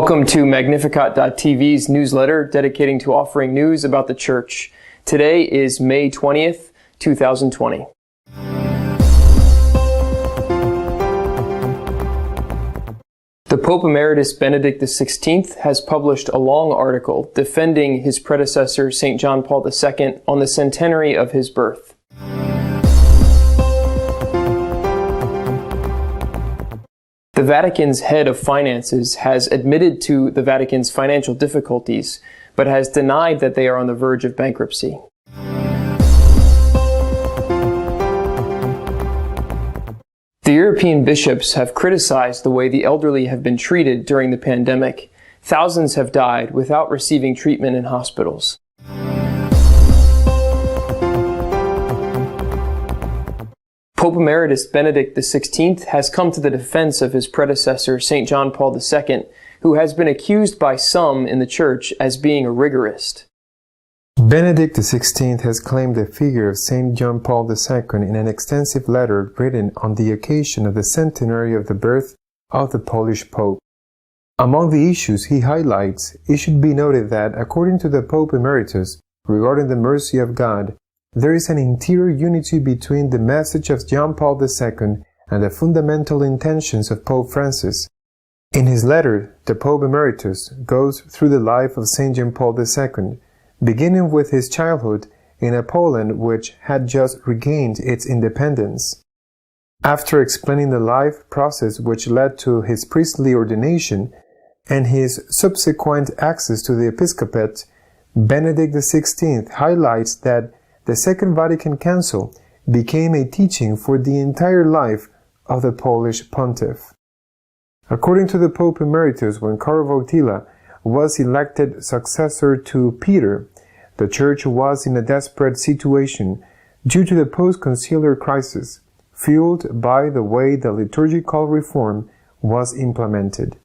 Welcome to Magnificat TV's newsletter dedicating to offering news about the Church. Today is May 20th, 2020. The Pope Emeritus Benedict XVI has published a long article defending his predecessor, St. John Paul II, on the centenary of his birth. The Vatican's head of finances has admitted to the Vatican's financial difficulties, but has denied that they are on the verge of bankruptcy. The European bishops have criticized the way the elderly have been treated during the pandemic. Thousands have died without receiving treatment in hospitals. Pope Emeritus Benedict XVI has come to the defense of his predecessor, St. John Paul II, who has been accused by some in the Church as being a rigorist. Benedict XVI has claimed the figure of St. John Paul II in an extensive letter written on the occasion of the centenary of the birth of the Polish Pope. Among the issues he highlights, it should be noted that, according to the Pope Emeritus, regarding the mercy of God, there is an interior unity between the message of John Paul II and the fundamental intentions of Pope Francis. In his letter, the Pope Emeritus goes through the life of St. John Paul II, beginning with his childhood in a Poland which had just regained its independence. After explaining the life process which led to his priestly ordination and his subsequent access to the episcopate, Benedict XVI highlights that the Second Vatican Council became a teaching for the entire life of the Polish pontiff. According to the Pope Emeritus, when Karol Wojtyla was elected successor to Peter, the Church was in a desperate situation due to the post-conciliar crisis, fueled by the way the liturgical reform was implemented.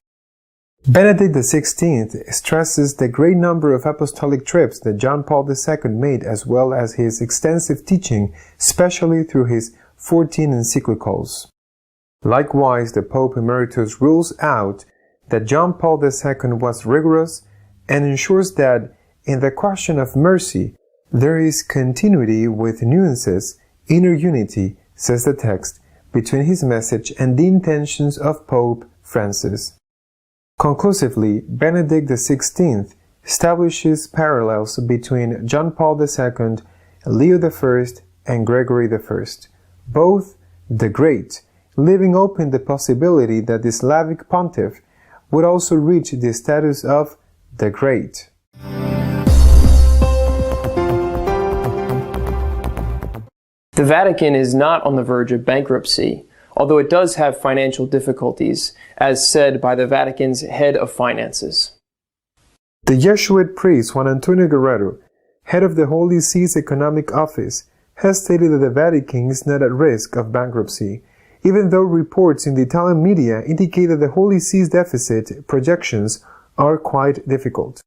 Benedict XVI stresses the great number of apostolic trips that John Paul II made, as well as his extensive teaching, especially through his 14 encyclicals. Likewise, the Pope Emeritus rules out that John Paul II was rigorous and ensures that, in the question of mercy, there is continuity with nuances, inner unity, says the text, between his message and the intentions of Pope Francis. Conclusively, Benedict XVI establishes parallels between John Paul II, Leo I, and Gregory I, both the Great, leaving open the possibility that the Slavic pontiff would also reach the status of the Great. The Vatican is not on the verge of bankruptcy, although it does have financial difficulties, as said by the Vatican's head of finances. The Jesuit priest Juan Antonio Guerrero, head of the Holy See's Economic Office, has stated that the Vatican is not at risk of bankruptcy, even though reports in the Italian media indicate that the Holy See's deficit projections are quite difficult.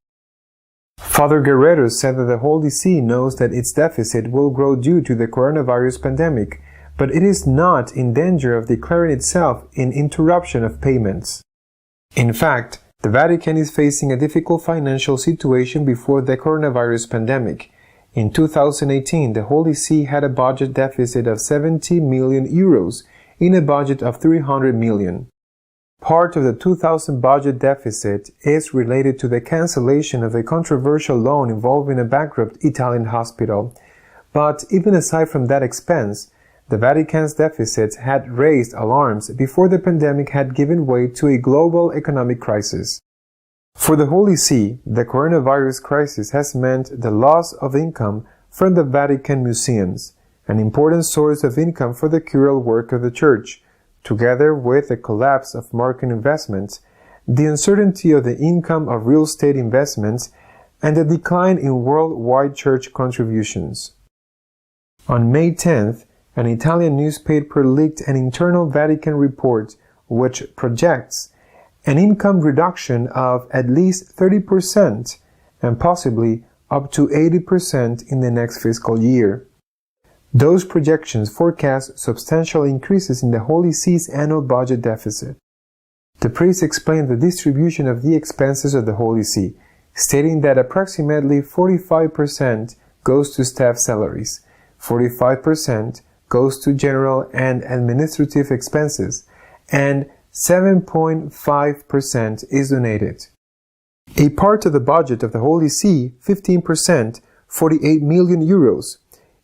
Father Guerrero said that the Holy See knows that its deficit will grow due to the coronavirus pandemic, but it is not in danger of declaring itself in interruption of payments. In fact, the Vatican is facing a difficult financial situation before the coronavirus pandemic. In 2018, the Holy See had a budget deficit of 70 million euros in a budget of 300 million. Part of the 2000 budget deficit is related to the cancellation of a controversial loan involving a bankrupt Italian hospital. But even aside from that expense, the Vatican's deficits had raised alarms before the pandemic had given way to a global economic crisis. For the Holy See, the coronavirus crisis has meant the loss of income from the Vatican museums, an important source of income for the curial work of the Church, together with the collapse of market investments, the uncertainty of the income of real estate investments, and the decline in worldwide Church contributions. On May 10th, an Italian newspaper leaked an internal Vatican report which projects an income reduction of at least 30% and possibly up to 80% in the next fiscal year. Those projections forecast substantial increases in the Holy See's annual budget deficit. The priest explained the distribution of the expenses of the Holy See, stating that approximately 45% goes to staff salaries, 45% goes to general and administrative expenses, and 7.5% is donated. A part of the budget of the Holy See, 15%, 48 million euros,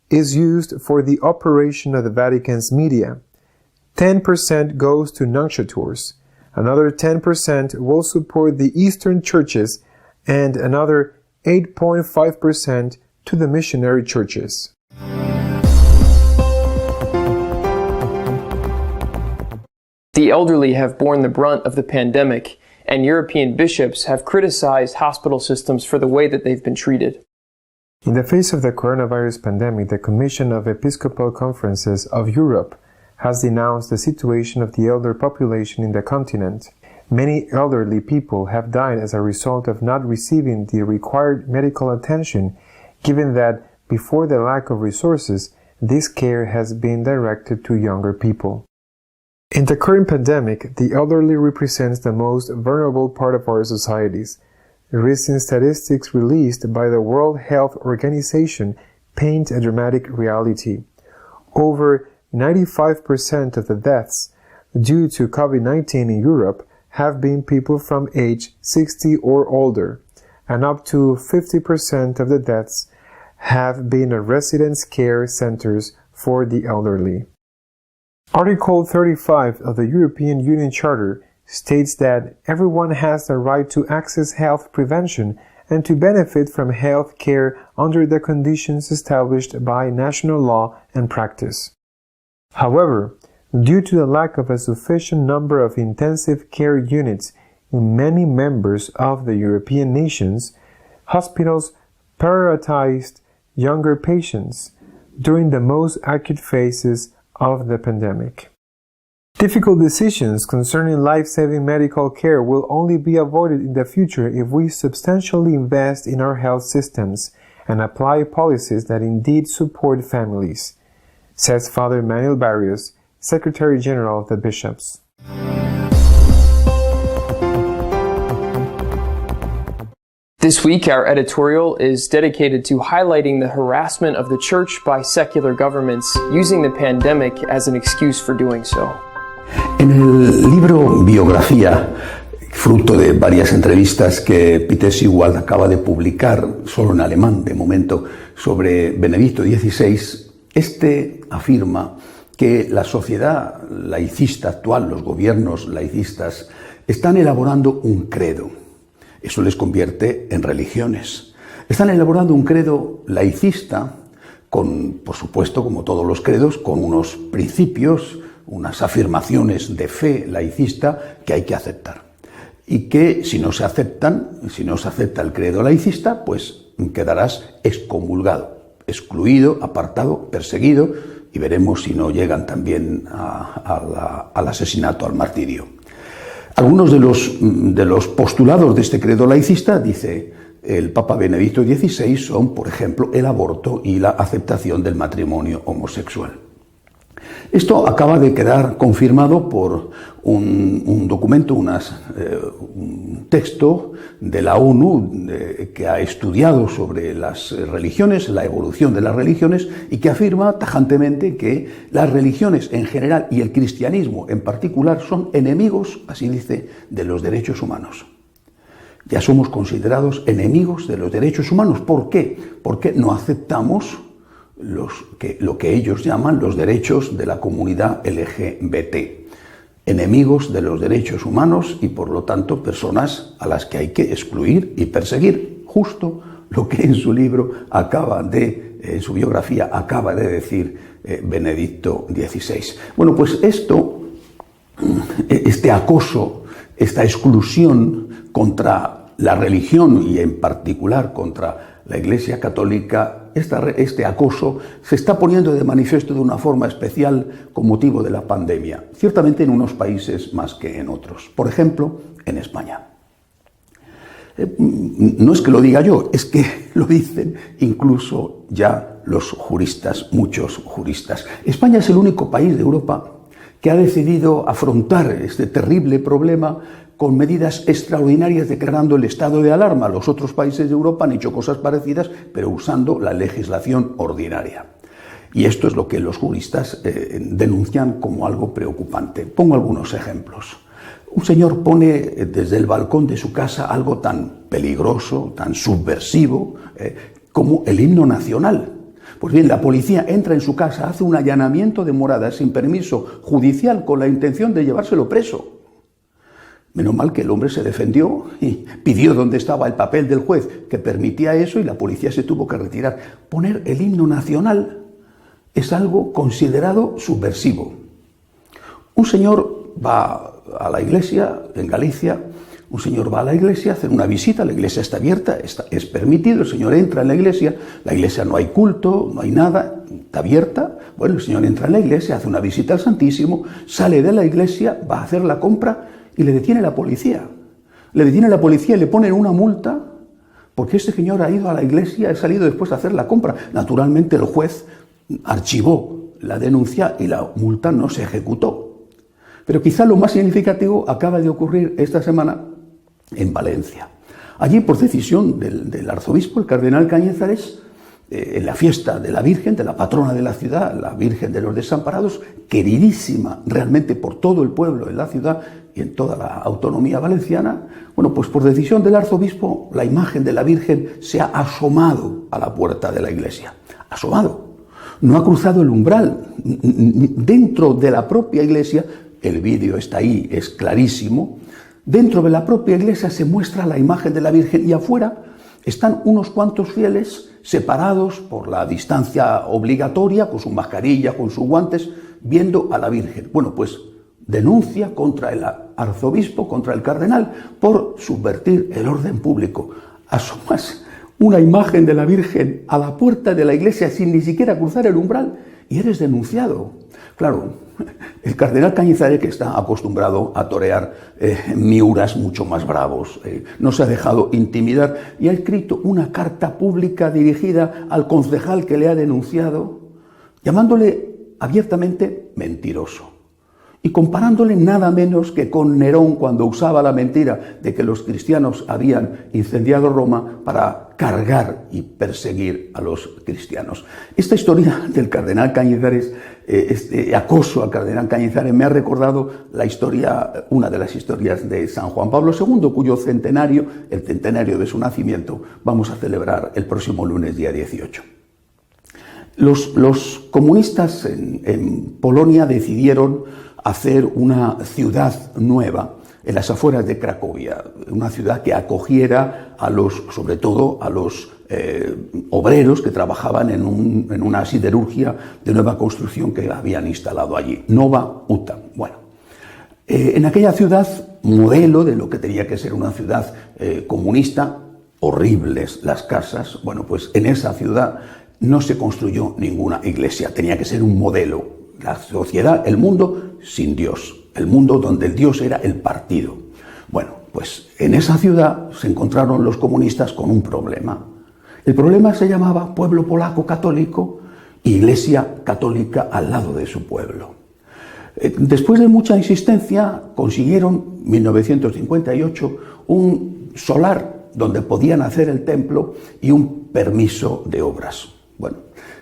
is used for the operation of the Vatican's media. 10% goes to nunciators, another 10% will support the Eastern churches, and another 8.5% to the missionary churches. The elderly have borne the brunt of the pandemic, and European bishops have criticized hospital systems for the way that they've been treated. In the face of the coronavirus pandemic, the Commission of Episcopal Conferences of Europe has denounced the situation of the elder population in the continent. Many elderly people have died as a result of not receiving the required medical attention, given that, before the lack of resources, this care has been directed to younger people. In the current pandemic, the elderly represents the most vulnerable part of our societies. Recent statistics released by the World Health Organization paint a dramatic reality. Over 95% of the deaths due to COVID-19 in Europe have been people from age 60 or older, and up to 50% of the deaths have been at residence care centers for the elderly. Article 35 of the European Union Charter states that everyone has the right to access health prevention and to benefit from health care under the conditions established by national law and practice. However, due to the lack of a sufficient number of intensive care units in many members of the European nations, hospitals prioritized younger patients during the most acute phases of the pandemic. Difficult decisions concerning life-saving medical care will only be avoided in the future if we substantially invest in our health systems and apply policies that indeed support families, says Father Manuel Barrios, Secretary General of the Bishops. This week, our editorial is dedicated to highlighting the harassment of the Church by secular governments using the pandemic as an excuse for doing so. En el libro Biografía, fruto de varias entrevistas que Peter Seward acaba de publicar, solo en alemán de momento, sobre Benedicto XVI, este afirma que la sociedad laicista actual, los gobiernos laicistas, están elaborando un credo. Eso les convierte en religiones. Están elaborando un credo laicista con, por supuesto, como todos los credos, con unos principios, unas afirmaciones de fe laicista que hay que aceptar. Y que si no se aceptan, si no se acepta el credo laicista, pues quedarás excomulgado, excluido, apartado, perseguido, y veremos si no llegan también al asesinato, al martirio. Algunos de los postulados de este credo laicista, dice el Papa Benedicto XVI, son, por ejemplo, el aborto y la aceptación del matrimonio homosexual. Esto acaba de quedar confirmado por un documento, un texto de la ONU que ha estudiado sobre las religiones, la evolución de las religiones, y que afirma tajantemente que las religiones en general y el cristianismo en particular son enemigos, así dice, de los derechos humanos. Ya somos considerados enemigos de los derechos humanos. ¿Por qué? Porque no aceptamos lo que ellos llaman los derechos de la comunidad LGBT, enemigos de los derechos humanos y por lo tanto personas a las que hay que excluir y perseguir, justo lo que en su libro en su biografía acaba de decir Benedicto XVI. Bueno, pues este acoso, esta exclusión contra la religión y en particular contra la Iglesia Católica, este acoso se está poniendo de manifiesto de una forma especial con motivo de la pandemia, ciertamente en unos países más que en otros. Por ejemplo, en España. No es que lo diga yo, es que lo dicen incluso ya los juristas, muchos juristas. España es el único país de Europa que ha decidido afrontar este terrible problema con medidas extraordinarias declarando el estado de alarma. Los otros países de Europa han hecho cosas parecidas, pero usando la legislación ordinaria. Y esto es lo que los juristas denuncian como algo preocupante. Pongo algunos ejemplos. Un señor pone desde el balcón de su casa algo tan peligroso, tan subversivo, como el himno nacional. Pues bien, la policía entra en su casa, hace un allanamiento de morada sin permiso judicial con la intención de llevárselo preso. Menos mal que el hombre se defendió y pidió dónde estaba el papel del juez que permitía eso y la policía se tuvo que retirar. Poner el himno nacional es algo considerado subversivo. Un señor va a la iglesia en Galicia, un señor va a la iglesia a hacer una visita, la iglesia está abierta, es permitido, el señor entra en la iglesia no hay culto, no hay nada, está abierta. Bueno, el señor entra en la iglesia, hace una visita al Santísimo, sale de la iglesia, va a hacer la compra y le detiene la policía. Le detiene la policía y le ponen una multa porque este señor ha ido a la iglesia, ha salido después a hacer la compra. Naturalmente el juez archivó la denuncia y la multa no se ejecutó. Pero quizá lo más significativo acaba de ocurrir esta semana en Valencia. Allí, por decisión del arzobispo, el cardenal Cañizares, en la fiesta de la Virgen, de la patrona de la ciudad, la Virgen de los Desamparados, queridísima realmente por todo el pueblo en la ciudad y en toda la autonomía valenciana, bueno, pues por decisión del arzobispo, la imagen de la Virgen se ha asomado a la puerta de la iglesia. Asomado. No ha cruzado el umbral. Dentro de la propia iglesia, el vídeo está ahí, es clarísimo, dentro de la propia iglesia se muestra la imagen de la Virgen y afuera están unos cuantos fieles separados por la distancia obligatoria, con su mascarilla, con sus guantes, viendo a la Virgen. Bueno, pues denuncia contra el arzobispo, contra el cardenal, por subvertir el orden público. Asomas una imagen de la Virgen a la puerta de la iglesia sin ni siquiera cruzar el umbral y eres denunciado. Claro, el cardenal Cañizares, que está acostumbrado a torear miuras mucho más bravos, no se ha dejado intimidar y ha escrito una carta pública dirigida al concejal que le ha denunciado, llamándole abiertamente mentiroso y comparándole nada menos que con Nerón cuando usaba la mentira de que los cristianos habían incendiado Roma para cargar y perseguir a los cristianos. Esta historia del cardenal Cañizares, este acoso al cardenal Cañizares, me ha recordado la historia, una de las historias de San Juan Pablo II, cuyo centenario, el centenario de su nacimiento, vamos a celebrar el próximo lunes, día 18. Los comunistas en Polonia decidieron hacer una ciudad nueva en las afueras de Cracovia, una ciudad que acogiera sobre todo a los obreros que trabajaban en una siderurgia de nueva construcción que habían instalado allí, Nova Uta. Bueno, en aquella ciudad, modelo de lo que tenía que ser una ciudad comunista, horribles las casas, bueno, pues en esa ciudad no se construyó ninguna iglesia, tenía que ser un modelo. La sociedad, el mundo sin Dios, el mundo donde el Dios era el partido. Bueno, pues en esa ciudad se encontraron los comunistas con un problema. El problema se llamaba pueblo polaco católico, iglesia católica al lado de su pueblo. Después de mucha insistencia consiguieron, en 1958, un solar donde podían hacer el templo y un permiso de obras. Bueno,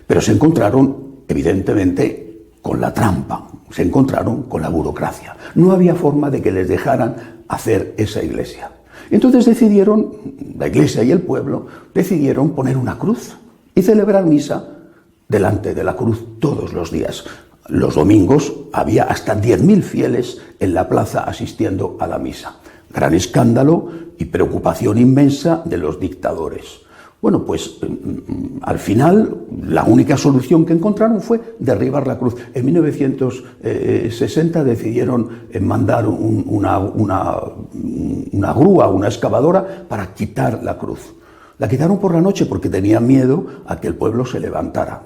pero se encontraron, evidentemente, con la trampa, se encontraron con la burocracia. No había forma de que les dejaran hacer esa iglesia. Entonces decidieron, la iglesia y el pueblo, decidieron poner una cruz y celebrar misa delante de la cruz todos los días. Los domingos había hasta 10.000 fieles en la plaza asistiendo a la misa. Gran escándalo y preocupación inmensa de los dictadores. Bueno, pues al final la única solución que encontraron fue derribar la cruz. En 1960 decidieron mandar una grúa, una excavadora para quitar la cruz. La quitaron por la noche porque tenían miedo a que el pueblo se levantara.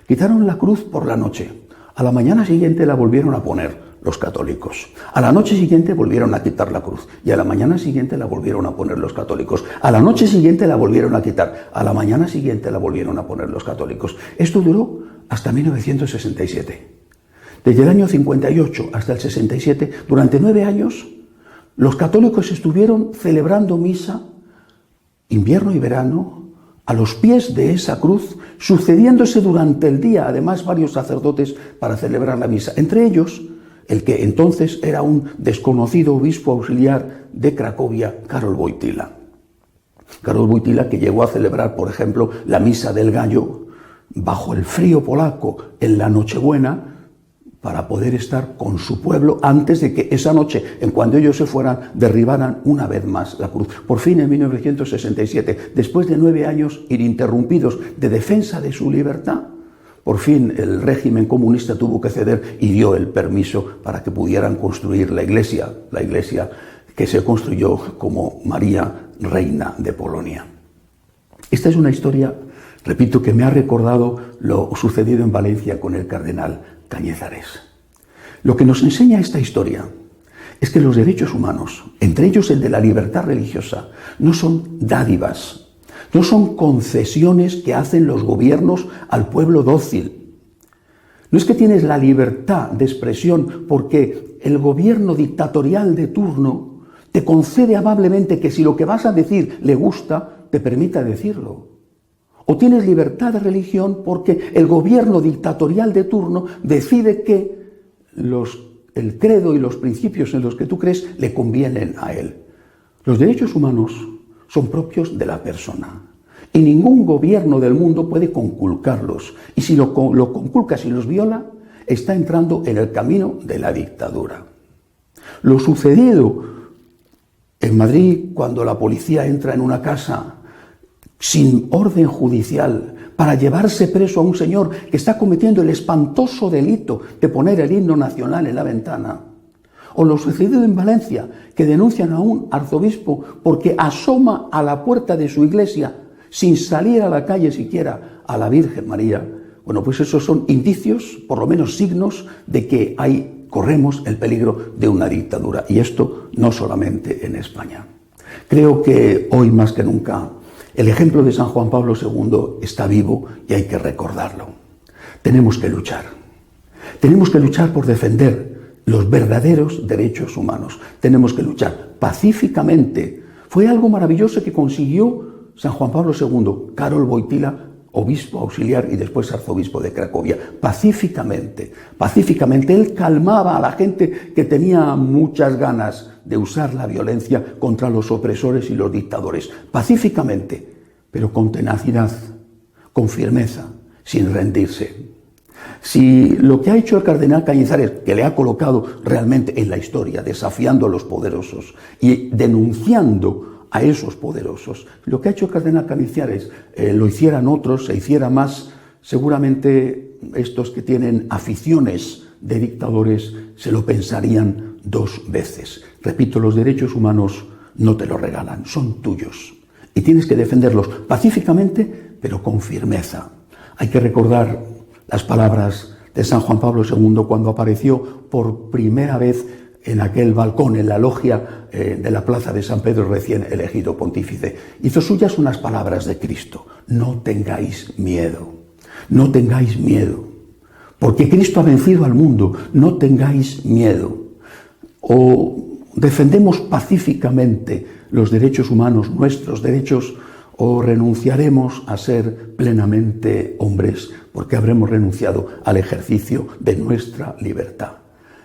Quitaron la cruz por la noche. A la mañana siguiente la volvieron a poner los católicos. A la noche siguiente volvieron a quitar la cruz y a la mañana siguiente la volvieron a poner los católicos. A la noche siguiente la volvieron a quitar. A la mañana siguiente la volvieron a poner los católicos. Esto duró hasta 1967. Desde el año 58 hasta el 67, durante 9 años, los católicos estuvieron celebrando misa, invierno y verano, a los pies de esa cruz, sucediéndose durante el día, además, varios sacerdotes para celebrar la misa. Entre ellos, el que entonces era un desconocido obispo auxiliar de Cracovia, Karol Wojtyła. Karol Wojtyła, que llegó a celebrar, por ejemplo, la misa del gallo bajo el frío polaco en la Nochebuena, para poder estar con su pueblo antes de que esa noche, en cuando ellos se fueran, derribaran una vez más la cruz. Por fin, en 1967, después de 9 años ininterrumpidos de defensa de su libertad, por fin el régimen comunista tuvo que ceder y dio el permiso para que pudieran construir la iglesia que se construyó como María, Reina de Polonia. Esta es una historia, repito, que me ha recordado lo sucedido en Valencia con el cardenal Cañizares. Lo que nos enseña esta historia es que los derechos humanos, entre ellos el de la libertad religiosa, no son dádivas, no son concesiones que hacen los gobiernos al pueblo dócil. No es que tienes la libertad de expresión porque el gobierno dictatorial de turno te concede amablemente que si lo que vas a decir le gusta, te permita decirlo. O tienes libertad de religión porque el gobierno dictatorial de turno decide que el credo y los principios en los que tú crees le convienen a él. Los derechos humanos son propios de la persona y ningún gobierno del mundo puede conculcarlos. Y si lo conculca, si los viola, está entrando en el camino de la dictadura. Lo sucedido en Madrid cuando la policía entra en una casa sin orden judicial para llevarse preso a un señor que está cometiendo el espantoso delito de poner el himno nacional en la ventana. O lo sucedido en Valencia, que denuncian a un arzobispo porque asoma a la puerta de su iglesia sin salir a la calle siquiera a la Virgen María. Bueno, pues esos son indicios, por lo menos signos, de que corremos el peligro de una dictadura. Y esto no solamente en España. Creo que hoy más que nunca el ejemplo de San Juan Pablo II está vivo y hay que recordarlo. Tenemos que luchar. Tenemos que luchar por defender los verdaderos derechos humanos. Tenemos que luchar pacíficamente. Fue algo maravilloso que consiguió San Juan Pablo II, Karol Wojtyła, obispo auxiliar y después arzobispo de Cracovia. Pacíficamente. Él calmaba a la gente que tenía muchas ganas de usar la violencia contra los opresores y los dictadores. Pacíficamente, pero con tenacidad, con firmeza, sin rendirse. Si lo que ha hecho el cardenal Cañizares, que le ha colocado realmente en la historia, desafiando a los poderosos y denunciando a esos poderosos, lo que ha hecho el cardenal Cañizares lo hicieran otros, se hiciera más, seguramente estos que tienen aficiones de dictadores se lo pensarían 2 veces. Repito, los derechos humanos no te los regalan, son tuyos. Y tienes que defenderlos pacíficamente, pero con firmeza. Hay que recordar las palabras de San Juan Pablo II cuando apareció por primera vez en aquel balcón, en la logia de la plaza de San Pedro, recién elegido pontífice. Hizo suyas unas palabras de Cristo: no tengáis miedo, no tengáis miedo, porque Cristo ha vencido al mundo, no tengáis miedo. O defendemos pacíficamente los derechos humanos, nuestros derechos, o renunciaremos a ser plenamente hombres, porque habremos renunciado al ejercicio de nuestra libertad.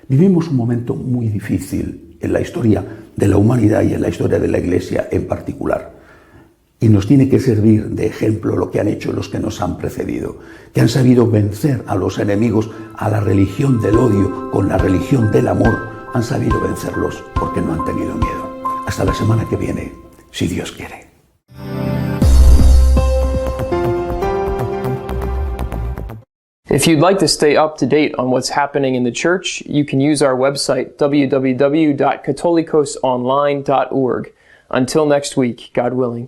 Vivimos un momento muy difícil en la historia de la humanidad y en la historia de la Iglesia en particular. Y nos tiene que servir de ejemplo lo que han hecho los que nos han precedido, que han sabido vencer a los enemigos, a la religión del odio con la religión del amor. Han sabido vencerlos porque no han tenido miedo. Hasta la semana que viene, si Dios quiere. If you'd like to stay up to date on what's happening in the church, you can use our website, www.catolicosonline.org. Until next week, God willing.